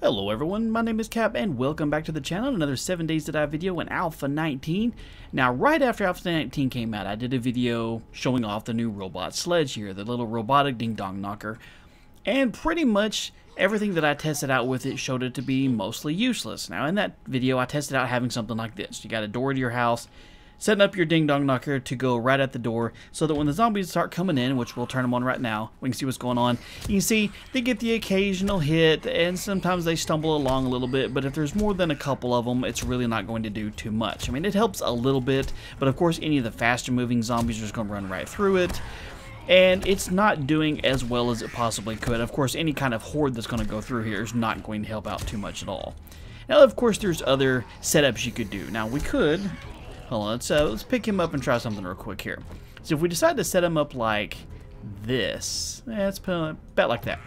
Hello everyone, my name is Cap and welcome back to the channel. Another 7 Days to Die video in Alpha 19. Now right after Alpha 19 came out, I did a video showing off the new Robot Sledge here, the little robotic ding-dong knocker. And pretty much everything that I tested out with it showed it to be mostly useless. Now in that video I tested out having something like this. You got a door to your house, setting up your ding-dong knocker to go right at the door so that when the zombies start coming in, which we'll turn them on right now, we can see what's going on. You can see they get the occasional hit and sometimes they stumble along a little bit, but if there's more than a couple of them, it's really not going to do too much. I mean, it helps a little bit, but of course any of the faster moving zombies are just going to run right through it. And it's not doing as well as it possibly could. Of course, any kind of horde that's going to go through here is not going to help out too much at all. Now, of course, there's other setups you could do. Now, we could... Hold on, let's pick him up and try something real quick here. So if we decide to set him up like this, let's put him about like that.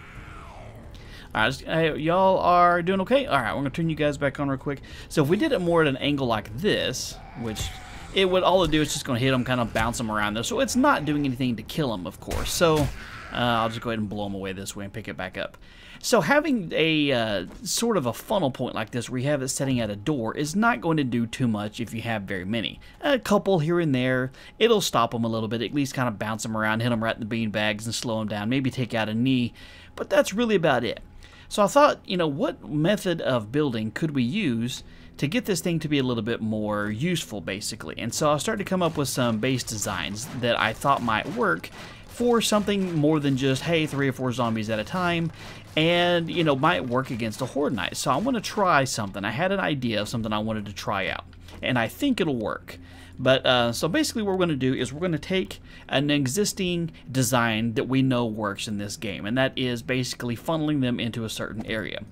Alright, y'all are doing okay? Alright, we're going to turn you guys back on real quick. So if we did it more at an angle like this, which it would all it do is just going to hit him, kind of bounce him around there. So it's not doing anything to kill him, of course. So I'll just go ahead and blow him away this way and pick it back up. So having a sort of a funnel point like this where you have it setting at a door is not going to do too much if you have very many. A couple here and there, it'll stop them a little bit, at least kind of bounce them around, hit them right in the bean bags and slow them down, maybe take out a knee, but that's really about it. So I thought, you know, what method of building could we use to get this thing to be a little bit more useful, basically? And so I started to come up with some base designs that I thought might work for something more than just, hey, 3 or 4 zombies at a time, and, you know, might work against a horde night. So I want to try something. I had an idea of something I wanted to try out, and I think it'll work. But, so basically what we're going to do is we're going to take an existing design that we know works in this game, and that is basically funneling them into a certain area.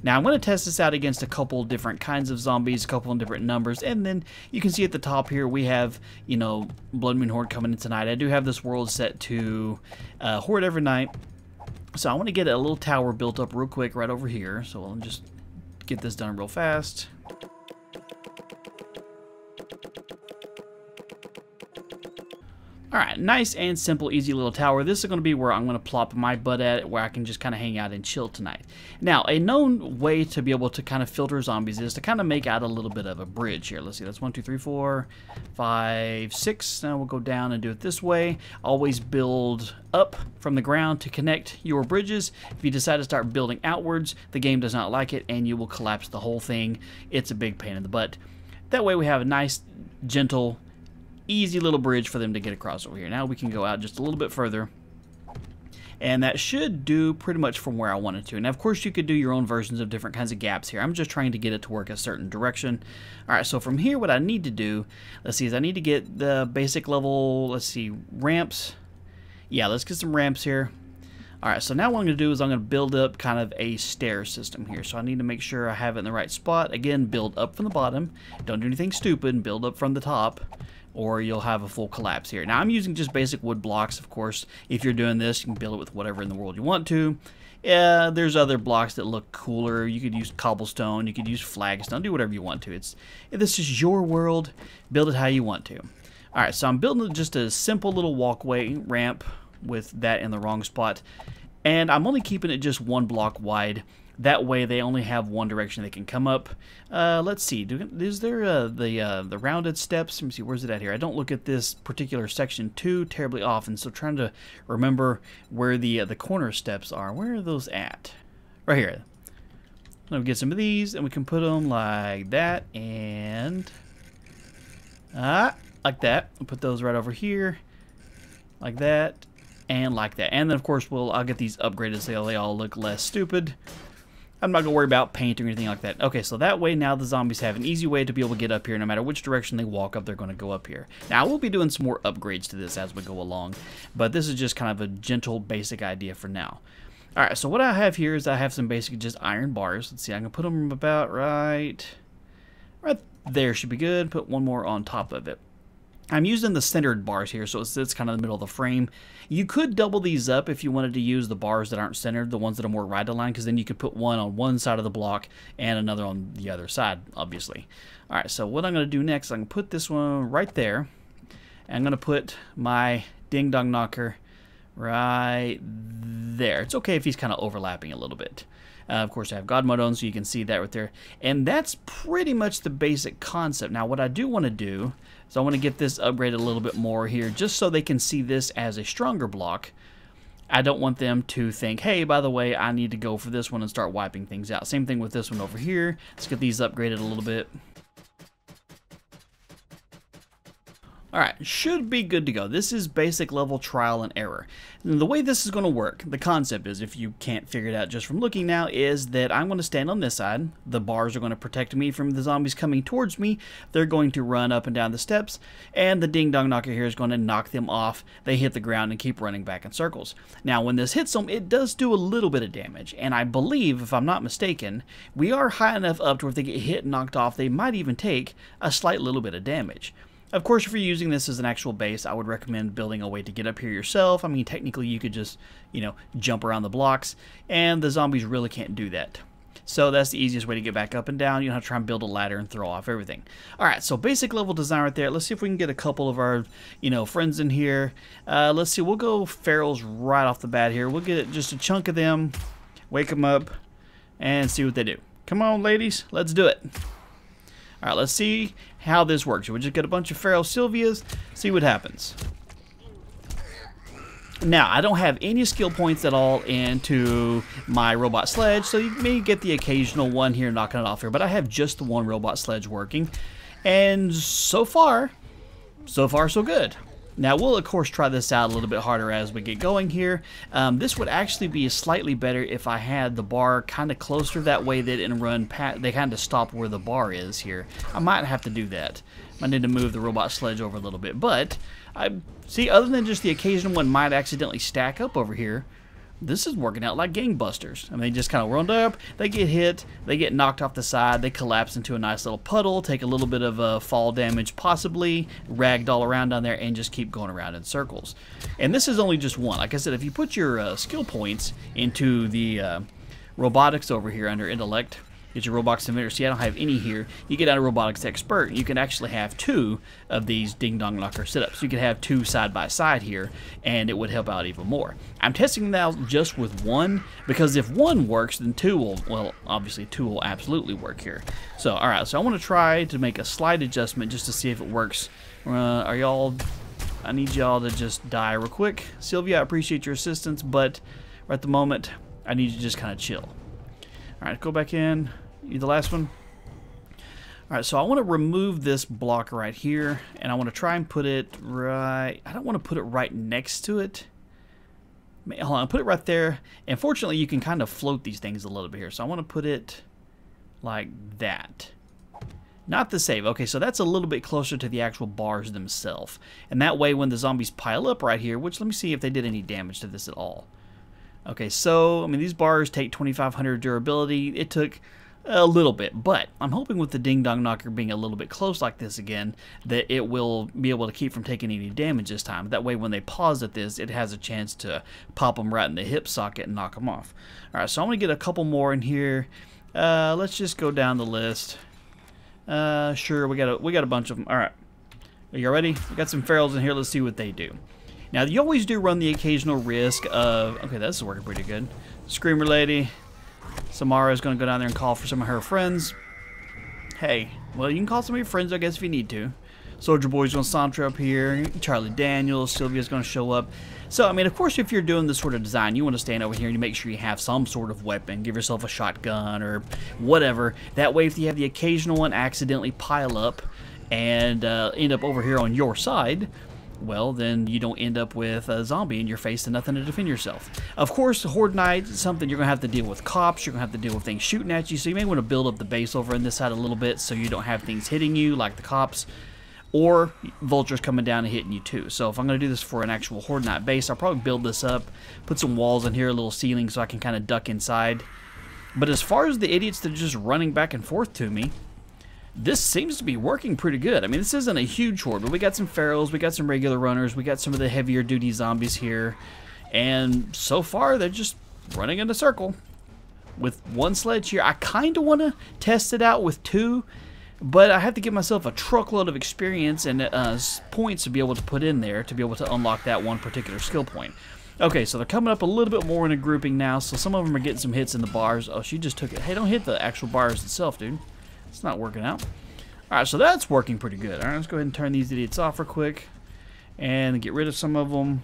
Now, I'm going to test this out against a couple different kinds of zombies, a couple of different numbers, and then you can see at the top here we have, you know, Blood Moon Horde coming in tonight. I do have this world set to Horde every night, so I want to get a little tower built up real quick right over here, so I'll just get this done real fast. Alright, nice and simple, easy little tower. This is going to be where I'm going to plop my butt at, where I can just kind of hang out and chill tonight. Now, a known way to be able to kind of filter zombies is to kind of make out a little bit of a bridge here. Let's see, that's 1, 2, 3, 4, 5, 6. Now we'll go down and do it this way. Always build up from the ground to connect your bridges. If you decide to start building outwards, the game does not like it, and you will collapse the whole thing. It's a big pain in the butt. That way we have a nice, gentle, easy little bridge for them to get across over here. Now we can go out just a little bit further, and that should do pretty much from where I wanted to. Now, of course, you could do your own versions of different kinds of gaps here. I'm just trying to get it to work a certain direction. Alright, so from here, what I need to do, let's see, is I need to get the basic level, let's see, ramps. Yeah, let's get some ramps here. Alright, so now what I'm going to do is I'm going to build up kind of a stair system here. So I need to make sure I have it in the right spot. Again, build up from the bottom. Don't do anything stupid, and build up from the top, or you'll have a full collapse here. Now, I'm using just basic wood blocks, of course. If you're doing this, you can build it with whatever in the world you want to. Yeah, there's other blocks that look cooler. You could use cobblestone, you could use flagstone, do whatever you want to. This is your world. Build it how you want to. Alright, so I'm building just a simple little walkway ramp with that in the wrong spot. And I'm only keeping it just 1 block wide. That way they only have one direction they can come up. Let's see, is there the rounded steps? Let me see, where's it at here? I don't look at this particular section too terribly often, so trying to remember where the corner steps are. Where are those at? Right here. Let me get some of these, and we can put them like that, and like that. We'll put those right over here, like that, and like that. And then, of course, I'll get these upgraded so they all look less stupid. I'm not going to worry about paint or anything like that. Okay, so that way now the zombies have an easy way to be able to get up here. No matter which direction they walk up, they're going to go up here. Now, I will be doing some more upgrades to this as we go along, but this is just kind of a gentle, basic idea for now. Alright, so what I have here is I have some basic just iron bars. Let's see, I can put them about right there should be good. Put one more on top of it. I'm using the centered bars here, so it sits kind of in the middle of the frame. You could double these up if you wanted to use the bars that aren't centered, the ones that are more right aligned, because then you could put one on one side of the block and another on the other side, obviously. Alright, so what I'm going to do next, I'm going to put this one right there. And I'm going to put my ding-dong knocker right there. It's okay if he's kind of overlapping a little bit. Of course, I have God mode on, so you can see that right there. And that's pretty much the basic concept. Now, what I do want to do is I want to get this upgraded a little bit more here, just so they can see this as a stronger block. I don't want them to think, hey, by the way, I need to go for this one and start wiping things out. Same thing with this one over here. Let's get these upgraded a little bit. Alright, should be good to go. This is basic level trial and error. And the way this is going to work, the concept is, if you can't figure it out just from looking now, is that I'm going to stand on this side. The bars are going to protect me from the zombies coming towards me. They're going to run up and down the steps, and the ding dong knocker here is going to knock them off. They hit the ground and keep running back in circles. Now, when this hits them, it does do a little bit of damage, and I believe, if I'm not mistaken, we are high enough up to where if they get hit and knocked off, they might even take a slight little bit of damage. Of course, if you're using this as an actual base, I would recommend building a way to get up here yourself. I mean, technically, you could just, jump around the blocks, and the zombies really can't do that. So that's the easiest way to get back up and down. You don't have to try and build a ladder and throw off everything. All right, so basic level design right there. Let's see if we can get a couple of our, friends in here. Let's see, we'll go ferals right off the bat here. We'll get just a chunk of them, wake them up, and see what they do. Come on, ladies, let's do it. All right, let's see how this works. We'll just get a bunch of feral Sylvias, see what happens. Now, I don't have any skill points at all into my robot sledge, so you may get the occasional one here knocking it off here, but I have just the one robot sledge working, and so far so good. Now, we'll, of course, try this out a little bit harder as we get going here. This would actually be slightly better if I had the bar kind of closer. That way they didn't run past, they kind of stop where the bar is here. I might have to do that. I need to move the robot sledge over a little bit. But, I see, other than just the occasional one might accidentally stack up over here, this is working out like gangbusters. I mean, they just kind of run up, they get hit, they get knocked off the side, they collapse into a nice little puddle, take a little bit of fall damage possibly, ragdoll around down there, and just keep going around in circles. And this is only just one. Like I said, if you put your skill points into the robotics over here under intellect, get your robotics inventor. See, I don't have any here. You get out a robotics expert, you can actually have 2 of these ding dong knocker sit-ups. You could have 2 side by side here, and it would help out even more. I'm testing them out just with 1, because if 1 works, then 2 will, well, obviously 2 will absolutely work here. So, alright, so I want to try to make a slight adjustment just to see if it works. Are y'all, I need y'all to just die real quick. Sylvia, I appreciate your assistance, but right at the moment, I need you to just kind of chill. Alright, go back in. You the last one? Alright, so I want to remove this block right here, and I want to try and put it right... I don't want to put it right next to it. Hold on, put it right there. And fortunately, you can kind of float these things a little bit here. So I want to put it like that. Not the save. Okay, so that's a little bit closer to the actual bars themselves. And that way, when the zombies pile up right here, which let me see if they did any damage to this at all. Okay, so, I mean, these bars take 2,500 durability. It took a little bit, but I'm hoping with the ding dong knocker being a little bit close like this again, that it will be able to keep from taking any damage this time. That way when they pause at this, it has a chance to pop them right in the hip socket and knock them off. Alright, so I'm going to get a couple more in here. Let's just go down the list. Sure, we got a bunch of them. Alright, are you ready? We got some ferals in here, let's see what they do. Now, you always do run the occasional risk of... Okay, this is working pretty good. Screamer lady. Samara is going to go down there and call for some of her friends. Hey, well, you can call some of your friends, I guess, if you need to. Soldier Boy's going to saunter up here. Charlie Daniels, Sylvia's going to show up. So, I mean, of course, if you're doing this sort of design, you want to stand over here and you make sure you have some sort of weapon. Give yourself a shotgun or whatever. That way, if you have the occasional one accidentally pile up and end up over here on your side, well, then you don't end up with a zombie in your face and nothing to defend yourself. Of course, Horde Night is something you're going to have to deal with cops. You're going to have to deal with things shooting at you. So you may want to build up the base over on this side a little bit so you don't have things hitting you like the cops. Or vultures coming down and hitting you too. So if I'm going to do this for an actual Horde Night base, I'll probably build this up. Put some walls in here, a little ceiling so I can kind of duck inside. But as far as the idiots that are just running back and forth to me, this seems to be working pretty good. I mean, this isn't a huge horde, but we got some ferals, we got some regular runners, we got some of the heavier duty zombies here, and so far they're just running in a circle with 1 sledge here. I kind of want to test it out with 2, but I have to give myself a truckload of experience and points to be able to put in there to be able to unlock that one particular skill point. Okay, so they're coming up a little bit more in a grouping now, so some of them are getting some hits in the bars. Oh, she just took it. Hey, don't hit the actual bars itself, dude. It's not working out. Alright, so that's working pretty good. Alright, let's go ahead and turn these idiots off real quick and get rid of some of them.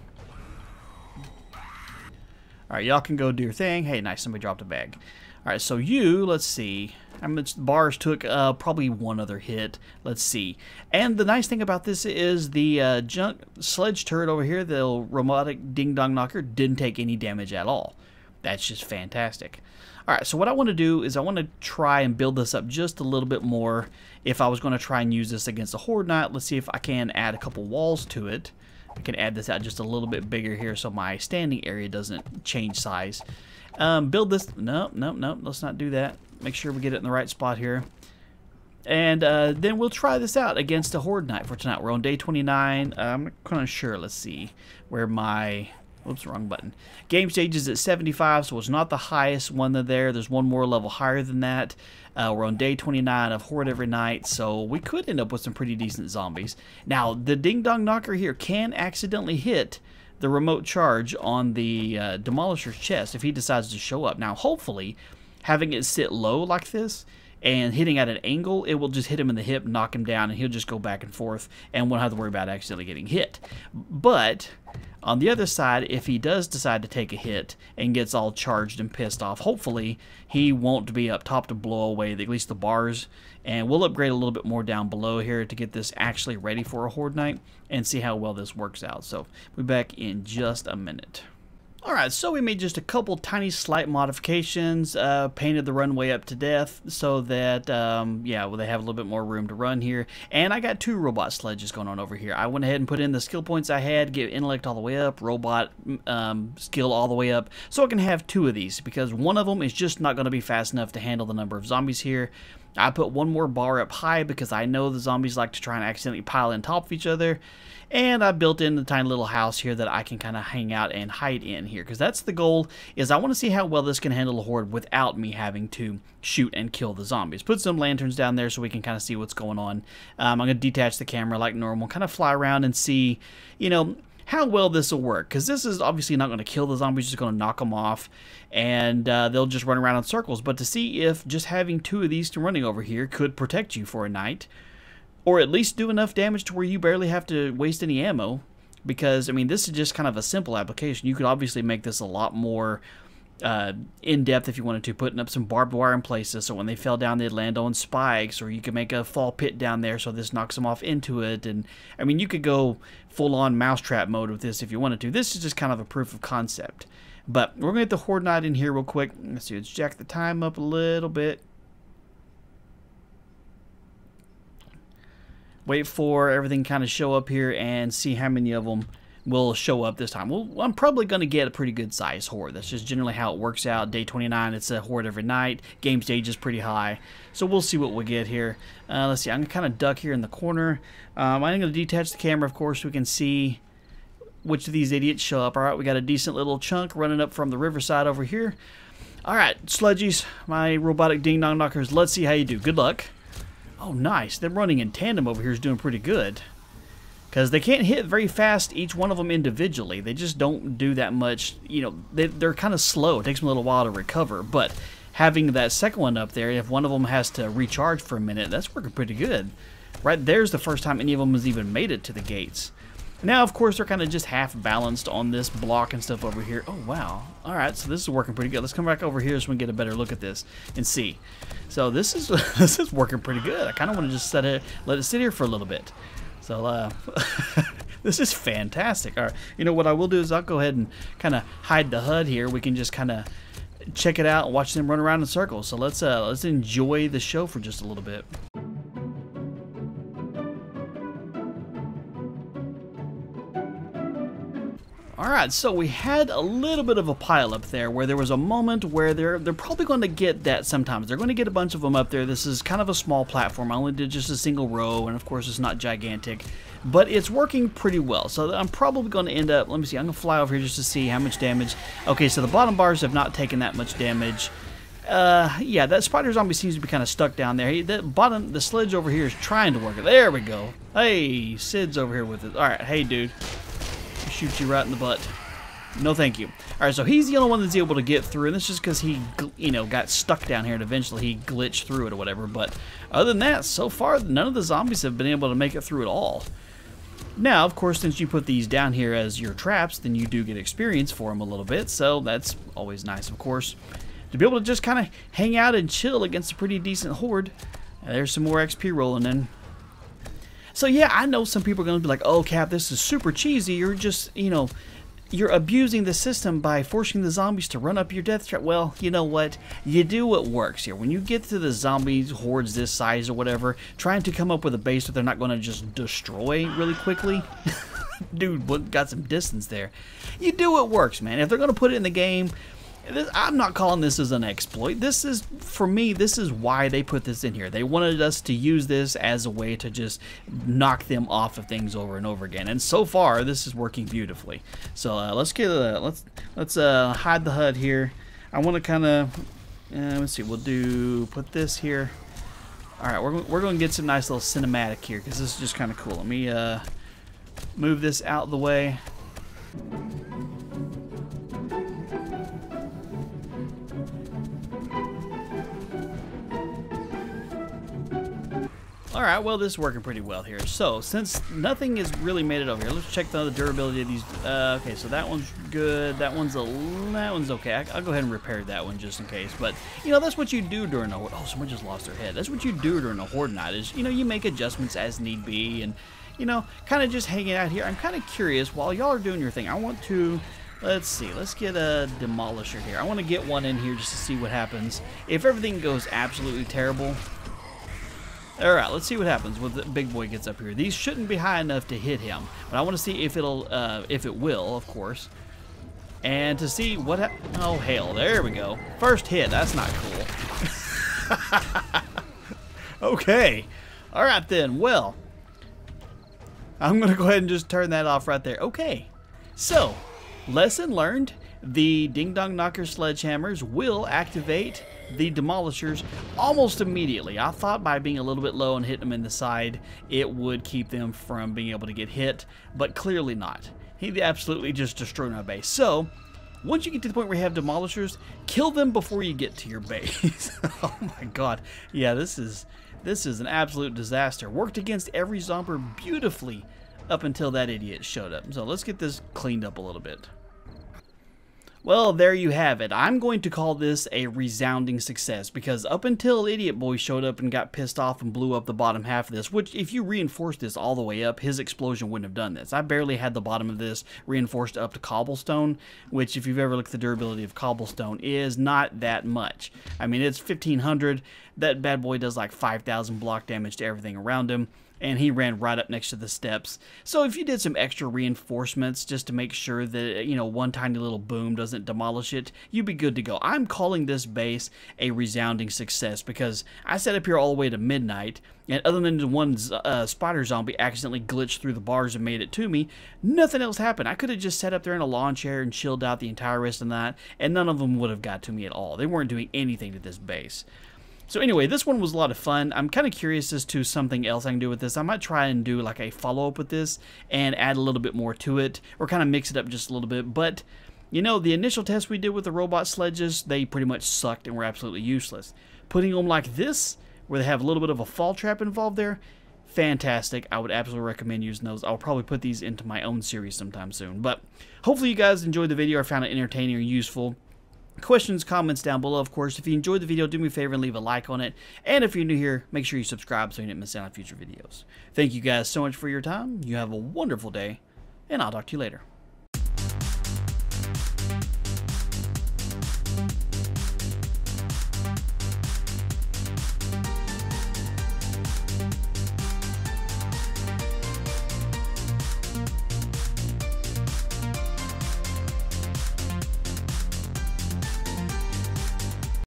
Alright, y'all can go do your thing. Hey, nice, somebody dropped a bag. Alright, so you, let's see. How much the bars took? Probably one other hit. Let's see. And the nice thing about this is the junk sledge turret over here, the robotic ding-dong knocker, didn't take any damage at all. That's just fantastic. Alright, so what I want to do is I want to try and build this up just a little bit more. If I was going to try and use this against a Horde Knight, let's see if I can add a couple walls to it. I can add this out just a little bit bigger here so my standing area doesn't change size. Build this. Nope, let's not do that. Make sure we get it in the right spot here. And then we'll try this out against a Horde Knight for tonight. We're on day 29. I'm not kind of sure. Let's see where my... Oops, wrong button. Game stage is at 75, so it's not the highest one there. There's one more level higher than that. We're on day 29 of Horde every night, so we could end up with some pretty decent zombies. Now, the Ding Dong Knocker here can accidentally hit the remote charge on the Demolisher's chest if he decides to show up. Now, hopefully, having it sit low like this and hitting at an angle, it will just hit him in the hip, knock him down, and he'll just go back and forth and won't have to worry about accidentally getting hit. But on the other side, if he does decide to take a hit and gets all charged and pissed off, hopefully he won't be up top to blow away at least the bars. And we'll upgrade a little bit more down below here to get this actually ready for a Horde Knight and see how well this works out. So we'll be back in just a minute. Alright, so we made just a couple tiny slight modifications, painted the runway up to death so that, yeah, well, they have a little bit more room to run here. And I got 2 robot sledges going on over here. I went ahead and put in the skill points I had, get intellect all the way up, robot skill all the way up, so I can have 2 of these, because one of them is just not going to be fast enough to handle the number of zombies here. I put one more bar up high because I know the zombies like to try and accidentally pile in top of each other. And I built in a tiny little house here that I can kind of hang out and hide in here. Because that's the goal, is I want to see how well this can handle a horde without me having to shoot and kill the zombies. Put some lanterns down there so we can kind of see what's going on. I'm going to detach the camera like normal, kind of fly around and see, you know, how well this will work. Because this is obviously not going to kill the zombies, just going to knock them off. And they'll just run around in circles. But to see if just having 2 of these running over here could protect you for a night, or at least do enough damage to where you barely have to waste any ammo. Because, I mean, this is just kind of a simple application. You could obviously make this a lot more in-depth if you wanted to, putting up some barbed wire in places so when they fell down they'd land on spikes, or you could make a fall pit down there so this knocks them off into it. And, I mean, you could go full-on mousetrap mode with this if you wanted to. This is just kind of a proof of concept. But we're going to get the Horde Knight in here real quick. Let's see, let's jack the time up a little bit. Wait for everything kind of show up here and see how many of them will show up this time. Well, I'm probably going to get a pretty good size horde. That's just generally how it works out. Day 29, it's a horde every night. Game stage is pretty high. So we'll see what we get here. Let's see, I'm going to kind of duck here in the corner. I'm going to detach the camera, of course, so we can see which of these idiots show up. All right, we got a decent little chunk running up from the riverside over here. All right, sludgies, my robotic ding-dong knockers, let's see how you do. Good luck. Oh, nice. Them running in tandem over here is doing pretty good. Because they can't hit very fast, each one of them individually. They just don't do that much. You know, they're kind of slow. It takes them a little while to recover. But having that second one up there, if one of them has to recharge for a minute, that's working pretty good. Right there's the first time any of them has even made it to the gates. Now, of course, they're kind of just half balanced on this block and stuff over here. Oh, wow. All right, so this is working pretty good. Let's come back over here so we can get a better look at this and see. So this is this is working pretty good. I kind of want to just let it sit here for a little bit. So this is fantastic. All right, you know what I will do is I'll go ahead and kind of hide the HUD here. We can just kind of check it out and watch them run around in circles. So let's enjoy the show for just a little bit. Alright, so we had a little bit of a pile up there where there was a moment where they're probably going to get that sometimes. They're going to get a bunch of them up there. This is kind of a small platform. I only did just a single row, and of course it's not gigantic. But it's working pretty well. So I'm probably going to end up, let me see, I'm going to fly over here just to see how much damage. Okay, so the bottom bars have not taken that much damage. Yeah, that spider zombie seems to be kind of stuck down there. The sledge over here is trying to work it. There we go. Hey, Sid's over here with it. Alright, hey dude. Shoot you right in the butt. No thank you. Alright, so he's the only one that's able to get through, and that's just because he, you know, got stuck down here and eventually he glitched through it or whatever. But other than that, so far, none of the zombies have been able to make it through at all. Now, of course, since you put these down here as your traps, then you do get experience for them a little bit, so that's always nice, of course. To be able to just kind of hang out and chill against a pretty decent horde. There's some more XP rolling in. So yeah, I know some people are going to be like, oh, Cap, this is super cheesy. You're just, you know, you're abusing the system by forcing the zombies to run up your death trap. Well, you know what? You do what works here. When you get to the zombie hordes this size or whatever, trying to come up with a base that they're not going to just destroy really quickly. Dude, got some distance there. You do what works, man. If they're going to put it in the game, I'm not calling this as an exploit. This is, for me, this is why they put this in here. They wanted us to use this as a way to just knock them off of things over and over again. And so far, this is working beautifully. So let's get let's hide the HUD here. I want to kind of let's see. We'll put this here. All right, we're going to get some nice little cinematic here because this is just kind of cool. Let me move this out of the way. Alright, well, this is working pretty well here. So, since nothing is really made it over here, let's check the durability of these. Okay, so that one's good. That one's okay. I'll go ahead and repair that one just in case. But, you know, that's what you do during a horde. Oh, someone just lost their head. That's what you do during a horde night is, you know, you make adjustments as need be and, you know, kind of just hanging out here. I'm kind of curious, while y'all are doing your thing, I want to... Let's see, let's get a demolisher here. I want to get one in here just to see what happens. If everything goes absolutely terrible... Alright, let's see what happens when the big boy gets up here. These shouldn't be high enough to hit him, but I want to see if it will, of course. And to see what oh, hell, there we go. First hit, that's not cool. Okay. Alright then, well. I'm going to go ahead and just turn that off right there. Okay. So, lesson learned. The Ding Dong Knocker sledgehammers will activate the demolishers almost immediately. I thought by being a little bit low and hitting them in the side, it would keep them from being able to get hit, but clearly not. He absolutely just destroyed my base. So, once you get to the point where you have demolishers, kill them before you get to your base. Oh my god. Yeah, this is an absolute disaster. Worked against every zombie beautifully up until that idiot showed up. So let's get this cleaned up a little bit. Well, there you have it. I'm going to call this a resounding success because up until Idiot Boy showed up and got pissed off and blew up the bottom half of this, which if you reinforced this all the way up, his explosion wouldn't have done this. I barely had the bottom of this reinforced up to cobblestone, which if you've ever looked at the durability of cobblestone is not that much. I mean, it's 1500. That bad boy does like 5,000 block damage to everything around him. And he ran right up next to the steps. So if you did some extra reinforcements just to make sure that, you know, one tiny little boom doesn't demolish it, you'd be good to go. I'm calling this base a resounding success because I set up here all the way to midnight, and other than the one spider zombie accidentally glitched through the bars and made it to me, nothing else happened. I could have just sat up there in a lawn chair and chilled out the entire rest of the night, and none of them would have got to me at all. They weren't doing anything to this base. So anyway, this one was a lot of fun. I'm kind of curious as to something else I can do with this. I might try and do like a follow-up with this and add a little bit more to it or kind of mix it up just a little bit. But, you know, the initial test we did with the robot sledges, they pretty much sucked and were absolutely useless. Putting them like this, where they have a little bit of a fall trap involved there, fantastic. I would absolutely recommend using those. I'll probably put these into my own series sometime soon. But hopefully you guys enjoyed the video or found it entertaining or useful. Questions, comments down below, of course. If you enjoyed the video, do me a favor and leave a like on it. And if you're new here, make sure you subscribe so you don't miss out on future videos. Thank you guys so much for your time. You have a wonderful day, and I'll talk to you later.